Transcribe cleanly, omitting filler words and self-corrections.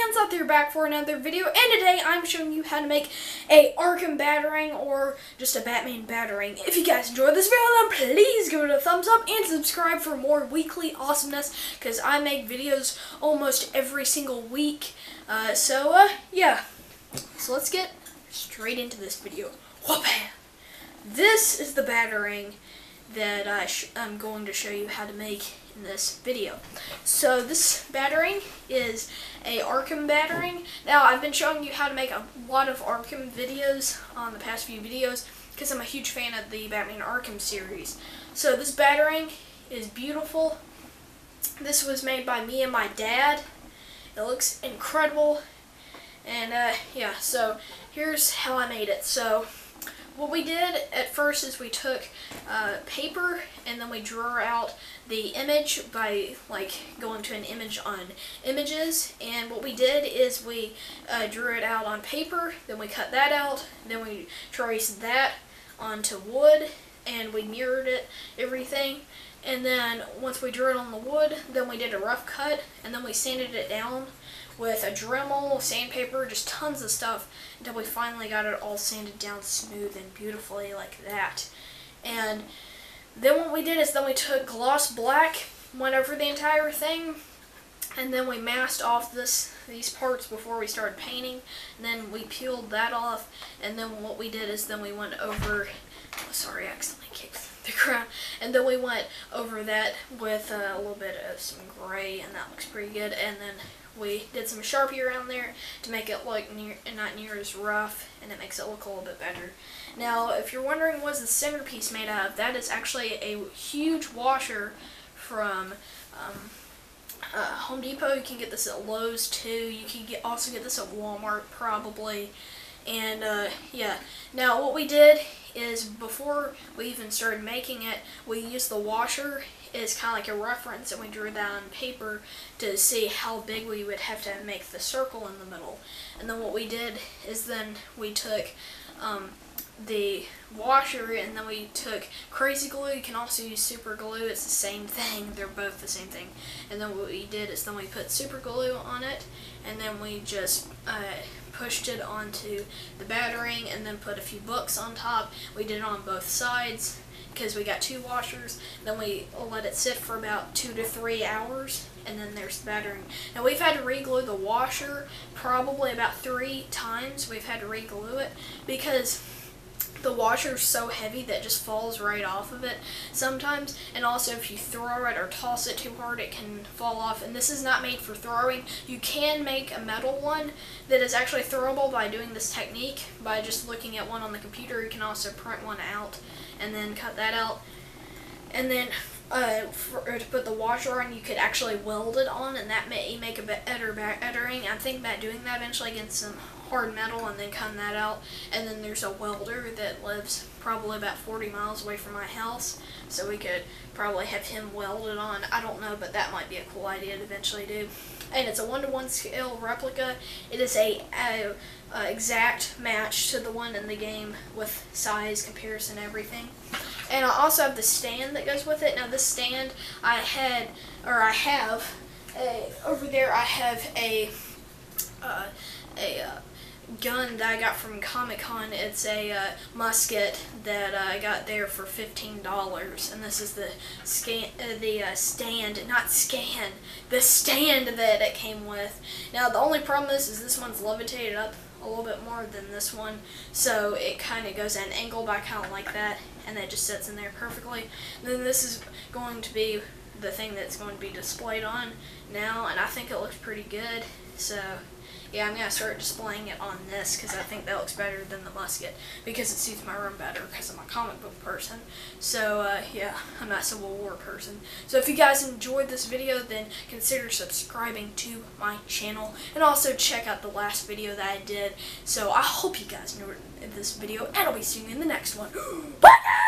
fans out there, back for another video, and today I'm showing you how to make a Arkham Batarang or just a Batman Batarang. If you guys enjoyed this video, then please give it a thumbs up and subscribe for more weekly awesomeness, because I make videos almost every single week. Yeah. So let's get straight into this video. Whoop-bam! This is the Batarang that I'm going to show you how to make in this video. So this Batarang is a Arkham Batarang. Now, I've been showing you how to make a lot of Arkham videos on the past few videos because I'm a huge fan of the Batman Arkham series. So this Batarang is beautiful. This was made by me and my dad. It looks incredible. And yeah, so here's how I made it. So what we did at first is we took paper and then we drew out the image by going to an image on images, and what we did is we drew it out on paper, then we cut that out, then we traced that onto wood and we mirrored it, everything, and then once we drew it on the wood, then we did a rough cut and then we sanded it down with a Dremel, sandpaper, just tons of stuff until we finally got it all sanded down smooth and beautifully like that. And then what we did is then we took gloss black, went over the entire thing, and then we masked off these parts before we started painting, and then we peeled that off, and then what we did is then we went over, oh, sorry, I accidentally kicked the ground, and then we went over that with a little bit of some gray, and that looks pretty good, and then we did some Sharpie around there to make it look not near as rough, and it makes it look a little bit better. Now, if you're wondering what's the centerpiece made out of, that is actually a huge washer from Home Depot. You can get this at Lowe's too. You can also get this at Walmart probably. And yeah, now what we did is before we even started making it, we used the washer as kind of like a reference, and we drew that on paper to see how big we would have to make the circle in the middle. And then what we did is then we took the washer and then we took crazy glue. You can also use super glue, it's the same thing, they're both the same thing. And then what we did is then we put super glue on it, and then we just pushed it onto the Batarang and then put a few books on top. We did it on both sides because we got two washers. Then we let it sit for about 2 to 3 hours, and then there's the Batarang. Now, we've had to re-glue the washer probably about 3 times. We've had to re-glue it because the washer is so heavy that it just falls right off of it sometimes, and also if you throw it or toss it too hard, it can fall off. And this is not made for throwing. You can make a metal one that is actually throwable by doing this technique, by just looking at one on the computer. You can also print one out and then cut that out. And then to put the washer on, you could actually weld it on, and that may make a better Batarang. I'm thinking about doing that eventually against some hard metal and then cutting that out. And then there's a welder that lives probably about 40 miles away from my house, so we could probably have him weld it on. I don't know, but that might be a cool idea to eventually do. And it's a 1-to-1 scale replica. It is a exact match to the one in the game with size, comparison, everything. And I also have the stand that goes with it. Now, this stand over there I have a gun that I got from Comic-Con. It's a musket that I got there for $15, and this is the stand that it came with. Now, the only problem is this one's levitated up a little bit more than this one, so it kind of goes at an angle, but I kind of like that, and it just sits in there perfectly. And then this is going to be the thing that's going to be displayed on now, and I think it looks pretty good. So yeah, I'm going to start displaying it on this because I think that looks better than the musket, because it suits my room better because I'm a comic book person. So yeah, I'm not a Civil War person. So if you guys enjoyed this video, then consider subscribing to my channel, and also check out the last video that I did. So I hope you guys enjoyed this video, and I'll be seeing you in the next one. Bye guys!